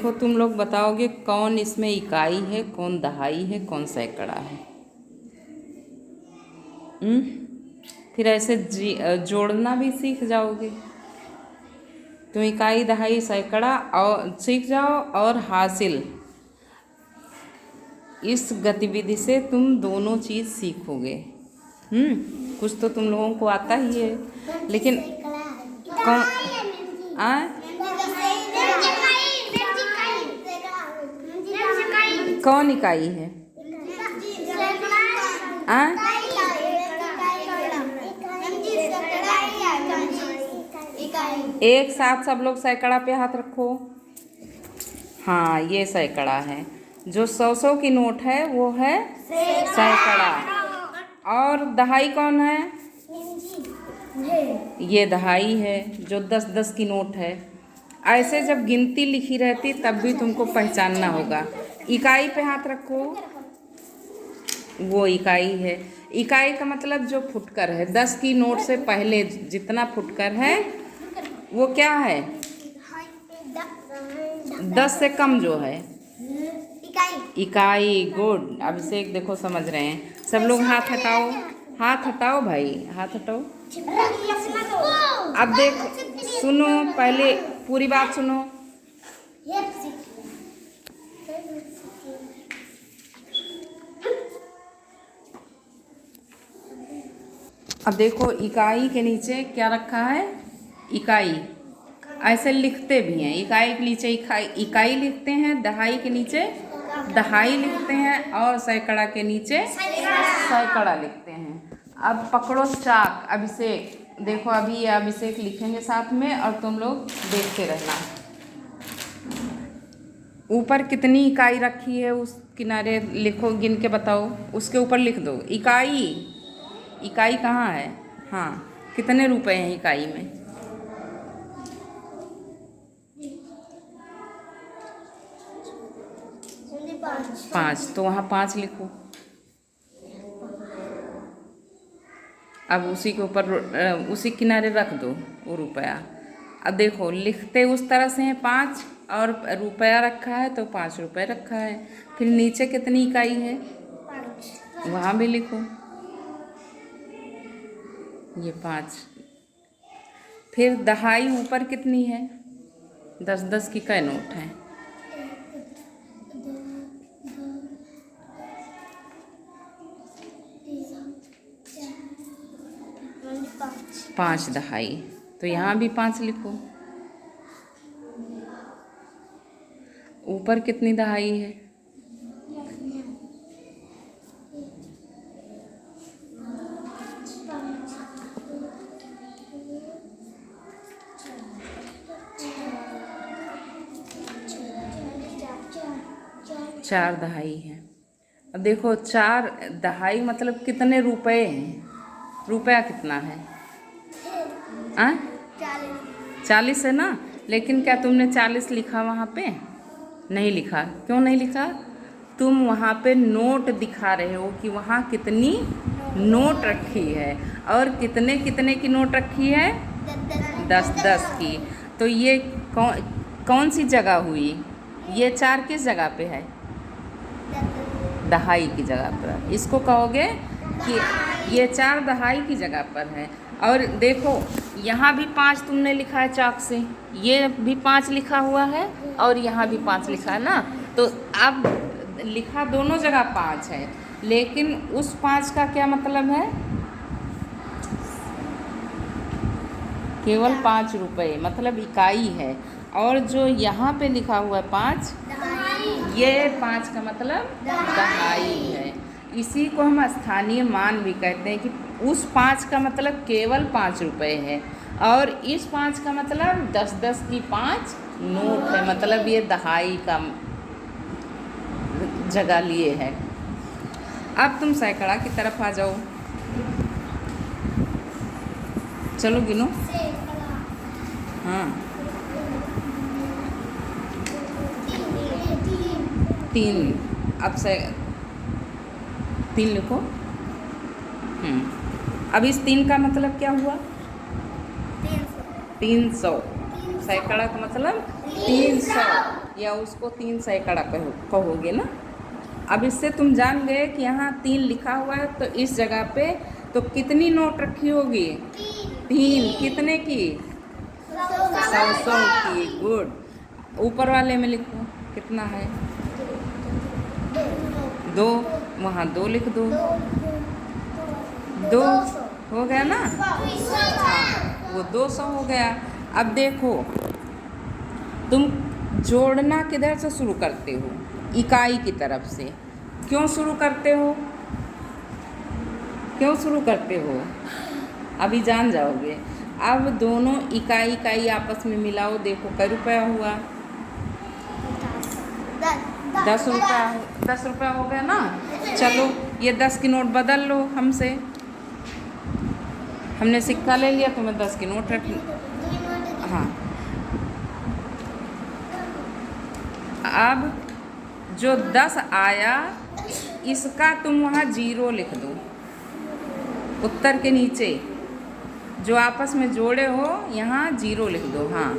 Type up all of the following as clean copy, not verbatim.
तो तुम लोग बताओगे कौन इसमें इकाई है, कौन दहाई है, कौन सैकड़ा है। फिर ऐसे जोड़ना भी सीख जाओगे। तुम इकाई, दहाई, सैकड़ा और सीख जाओ, और हासिल, इस गतिविधि से तुम दोनों चीज़ सीखोगे। कुछ तो तुम लोगों को आता ही है, लेकिन कौन कौन इकाई है? एक साथ सब लोग सैकड़ा पे हाथ रखो। हाँ, ये सैकड़ा है। जो 100 की नोट है वो है सैकड़ा। और दहाई कौन है? ये दहाई है, जो 10 की नोट है। ऐसे जब गिनती लिखी रहती तब भी तुमको पहचानना होगा। इकाई पे हाथ रखो, वो इकाई है। इकाई का मतलब जो फुटकर है, 10 की नोट से पहले जितना फुटकर है वो क्या है? 10 से कम जो है इकाई। गुड। अभिषेक देखो समझ रहे हैं। सब लोग हाथ हटाओ, हाथ हटाओ भाई, हाथ हटाओ। अब देखो, सुनो, पहले पूरी बात सुनो। अब देखो, इकाई के नीचे क्या रखा है? इकाई। ऐसे लिखते भी हैं, इकाई के नीचे इकाई लिखते हैं, दहाई के नीचे दहाई लिखते हैं, और सैकड़ा के नीचे सैकड़ा लिखते हैं। अब पकड़ो चाक, अभिषेक देखो, अभी ये अभिषेक लिखेंगे साथ में और तुम लोग देखते रहना। ऊपर कितनी इकाई रखी है उस किनारे लिखो, गिन के बताओ, उसके ऊपर लिख दो इकाई। इकाई कहाँ है? हाँ, कितने रुपए हैं इकाई में? 5, तो वहाँ 5 लिखो। अब उसी के ऊपर उसी किनारे रख दो वो रुपया। अब देखो, लिखते उस तरह से हैं 5, और रुपया रखा है तो 5 रुपये रखा है। फिर नीचे कितनी इकाई है 5, वहाँ भी लिखो ये 5। फिर दहाई ऊपर कितनी है? 10 की कई नोट है? 5 दहाई, तो यहाँ भी 5 लिखो। ऊपर कितनी दहाई है? 4 दहाई है। अब देखो, 4 दहाई मतलब कितने रुपए हैं? रुपया कितना है? 40 है ना? लेकिन क्या तुमने 40 लिखा वहाँ पे? नहीं लिखा। क्यों नहीं लिखा? तुम वहाँ पे नोट दिखा रहे हो कि वहाँ कितनी नोट रखी है, और कितने कितने की नोट रखी है? 10 की। तो ये कौन सी जगह हुई? ये 4 किस जगह पे है? दहाई की जगह पर। इसको कहोगे कि ये 4 दहाई की जगह पर है। और देखो, यहाँ भी 5 तुमने लिखा है चाक से, ये भी 5 लिखा हुआ है, और यहाँ भी 5 लिखा है ना। तो अब लिखा दोनों जगह 5 है, लेकिन उस 5 का क्या मतलब है? केवल 5 रुपये, मतलब इकाई है। और जो यहाँ पे लिखा हुआ है 5, ये 5 का मतलब दहाई है। इसी को हम स्थानीय मान भी कहते हैं, कि उस 5 का मतलब केवल 5 रुपये है, और इस 5 का मतलब 10 की 5 नोट है, मतलब ये दहाई का जगह लिए है। अब तुम सैकड़ा की तरफ आ जाओ, चलो गिनो। हाँ, 3। अब 3 लिखो। अब इस 3 का मतलब क्या हुआ? 300। सैकड़ा का मतलब 300। या उसको 3 सैकड़ा कहोगे ना। अब इससे तुम जान गए कि यहाँ 3 लिखा हुआ है, तो इस जगह पे तो कितनी नोट रखी होगी? 3। कितने की? 100 की। गुड। ऊपर वाले में लिखो कितना है? 2। वहाँ 2 लिख दो। 2 हो गया ना? हाँ, वो 200 हो गया। अब देखो, तुम जोड़ना किधर से शुरू करते हो? इकाई की तरफ से। क्यों शुरू करते हो? क्यों शुरू करते हो? अभी जान जाओगे। अब दोनों इकाई इकाई आपस में मिलाओ, देखो कै रुपया हुआ? 10 रुपया। 10 रुपया हो गया ना। चलो ये 10 की नोट बदल लो हमसे। हमने सिक्का ले लिया, तुम्हें 10 की नोट रखनी। हाँ, अब जो 10 आया इसका तुम वहाँ 0 लिख दो। उत्तर के नीचे जो आपस में जोड़े हो यहाँ 0 लिख दो। हाँ,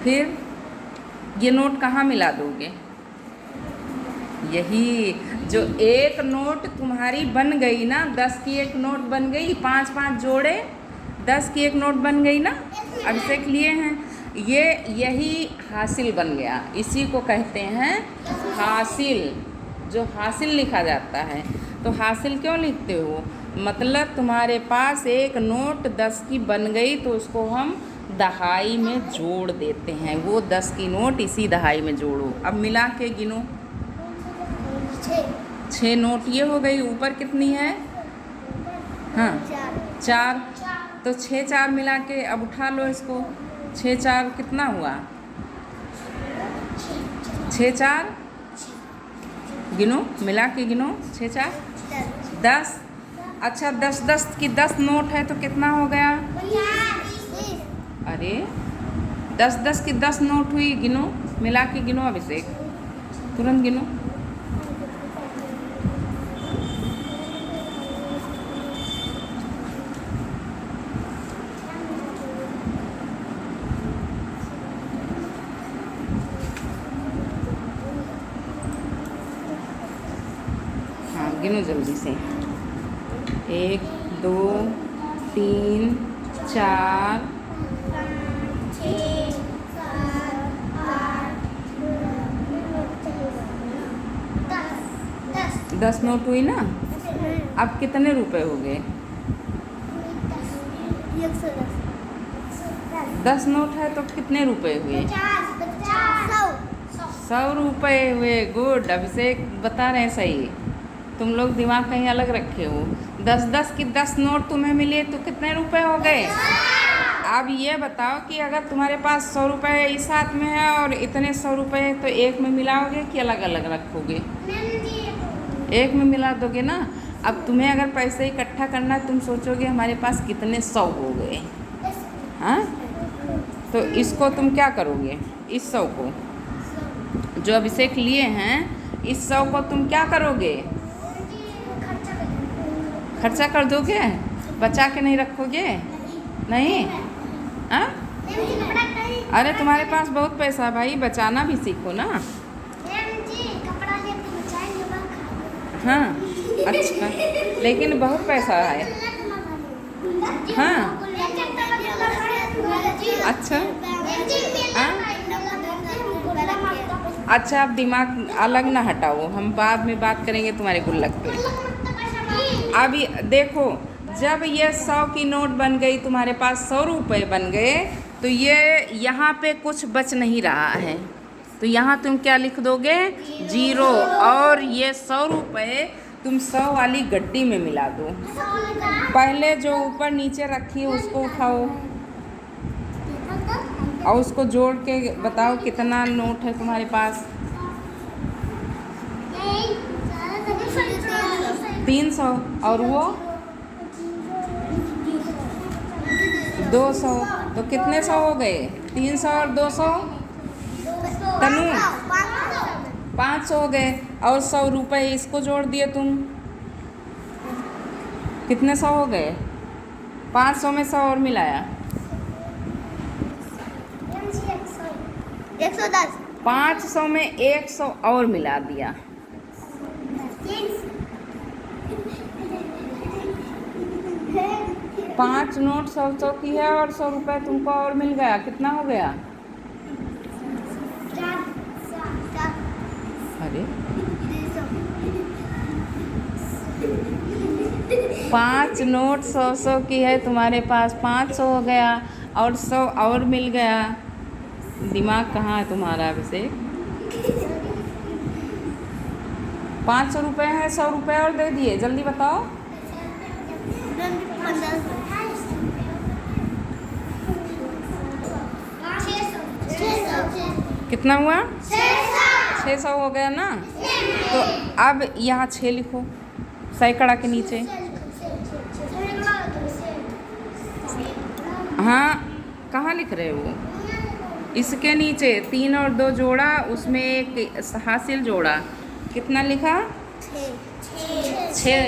फिर ये नोट कहाँ मिला दोगे? यही जो एक नोट तुम्हारी बन गई ना, 10 की एक नोट बन गई, 5-5 जोड़े 10 की एक नोट बन गई ना, अभिषेक लिए हैं। यही हासिल बन गया। इसी को कहते हैं हासिल। जो हासिल लिखा जाता है, तो हासिल क्यों लिखते हो? मतलब तुम्हारे पास एक नोट 10 की बन गई तो उसको हम दहाई में जोड़ देते हैं। वो 10 की नोट इसी दहाई में जोड़ो। अब मिला के गिनो। 6 नोट ये हो गई। ऊपर कितनी है? हाँ, 4। तो 6-4 मिला के अब उठा लो इसको। 6-4 कितना हुआ? 6-4 गिनो, मिला के गिनो। 6-4 10। अच्छा, 10-10 की 10 नोट है तो कितना हो गया? अरे 10-10 की 10 नोट हुई। गिनो, मिला के गिनो अभिषेक, तुरंत गिनो। हाँ, गिनो जल्दी से। 1 2 3 4 10 नोट हुई ना। अब कितने रुपए हो गए? 10 नोट है तो कितने रुपए हुए? 100 रुपये हुए। गुड। अभिषेक बता रहे हैं सही। तुम लोग दिमाग कहीं अलग रखे हो। 10-10 की 10 नोट तुम्हें मिले तो कितने रुपए हो गए? अब ये बताओ कि अगर तुम्हारे पास 100 रुपये इस हाथ में है और इतने 100 रुपये, तो एक में मिलाओगे कि अलग अलग रखोगे? एक में मिला दोगे ना। अब तुम्हें अगर पैसे इकट्ठा करना है, तुम सोचोगे हमारे पास कितने 100 हो गए। हाँ, तो इसको तुम क्या करोगे? इस 100 को जो अभिषेक लिए हैं, इस 100 को तुम क्या करोगे? खर्चा कर दोगे? बचा के नहीं रखोगे? नहीं। हाँ, अरे तुम्हारे पास बहुत पैसा है भाई, बचाना भी सीखो ना। हाँ, अच्छा, लेकिन बहुत पैसा है। हाँ, अच्छा। हाँ, अच्छा, अब दिमाग अलग ना हटाओ, हम बाद में बात करेंगे तुम्हारे गुल्लक पे। अभी देखो, जब ये 100 की नोट बन गई, तुम्हारे पास 100 रुपये बन गए, तो ये यहाँ पे कुछ बच नहीं रहा है, तो यहाँ तुम क्या लिख दोगे? 0। और ये 100 रुपये तुम 100 वाली गड्डी में मिला दो। पहले जो ऊपर नीचे रखी है उसको उठाओ और उसको जोड़ के बताओ कितना नोट है तुम्हारे पास? 300। और वो 200। तो कितने 100 हो गए? 300 और 200 तनु 500 हो गए। और 100 रुपये इसको जोड़ दिए तुम, कितने 100 हो गए? 500 में 100 और मिलाया। 110। 500 में 100 और मिला दिया। 5 नोट 100 की है और 100 रुपये तुमको और मिल गया। कितना हो गया? अरे 5 नोट 100 की है तुम्हारे पास, 500 हो गया और 100 और मिल गया। दिमाग कहाँ है तुम्हारा अभिषेक? 500 रुपये है, 100 रुपये और दे दिए। जल्दी बताओ। कितना हुआ? 600 हो गया ना। तो अब यहाँ 6 लिखो सैकड़ा के नीचे। हाँ, कहाँ लिख रहे हो? इसके नीचे 3 और 2 जोड़ा, उसमें एक हासिल जोड़ा। कितना लिखा? 6।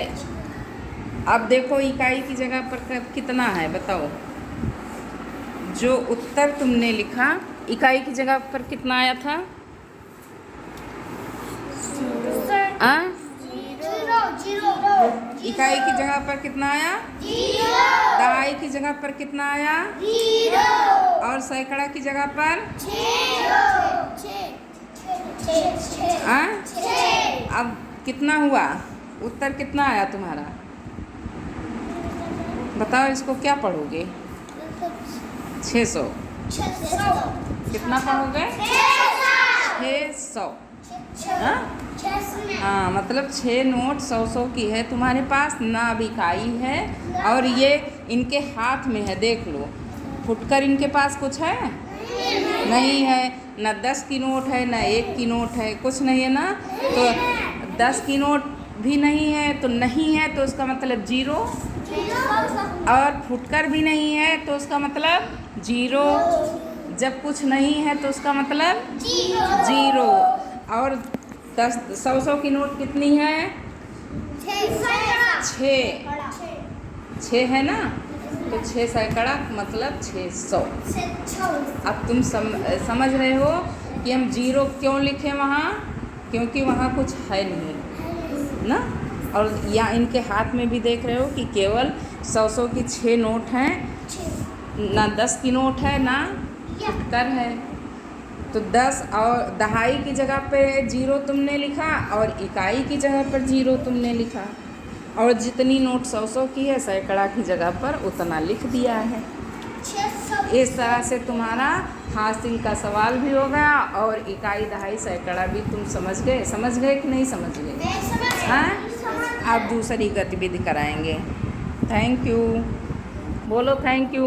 अब देखो इकाई की जगह पर कितना है बताओ। जो उत्तर तुमने लिखा इकाई की जगह पर कितना आया था? इकाई की जगह पर कितना आया? दहाई की जगह पर कितना आया? और सैकड़ा की जगह पर? अब कितना हुआ? उत्तर कितना आया तुम्हारा? बताओ, इसको क्या पढ़ोगे? 600। कितना पढ़ोगे? 600। हाँ, मतलब 6 नोट 100 की है तुम्हारे पास ना। अब इकाई है और ये इनके हाथ में है, देख लो। फुटकर इनके पास कुछ है? नहीं है ना। 10 की नोट है ना 1 की नोट है, कुछ नहीं है ना। तो 10 की नोट भी नहीं है, तो नहीं है तो उसका मतलब 0। और फुटकर भी नहीं है तो उसका मतलब 0। जब कुछ नहीं है तो उसका मतलब 0। और 100 की नोट कितनी है? 6 है ना। तो 6 सैकड़ा मतलब 600। अब तुम समझ रहे हो कि हम 0 क्यों लिखे वहाँ? क्योंकि वहाँ कुछ है नहीं ना। और या इनके हाथ में भी देख रहे हो कि केवल 100 की 6 नोट हैं, ना 10 की नोट है ना फुटकर है। तो 10 और दहाई की जगह पे 0 तुमने लिखा और इकाई की जगह पर 0 तुमने लिखा। और जितनी नोट 100 की है सैकड़ा की जगह पर उतना लिख दिया है। इस तरह से तुम्हारा हासिल का सवाल भी हो गया और इकाई दहाई सैकड़ा भी तुम समझ गए। समझ गए कि नहीं समझ गए? हाँ, आप दूसरी गतिविधि कराएंगे। थैंक यू बोलो। Thank you.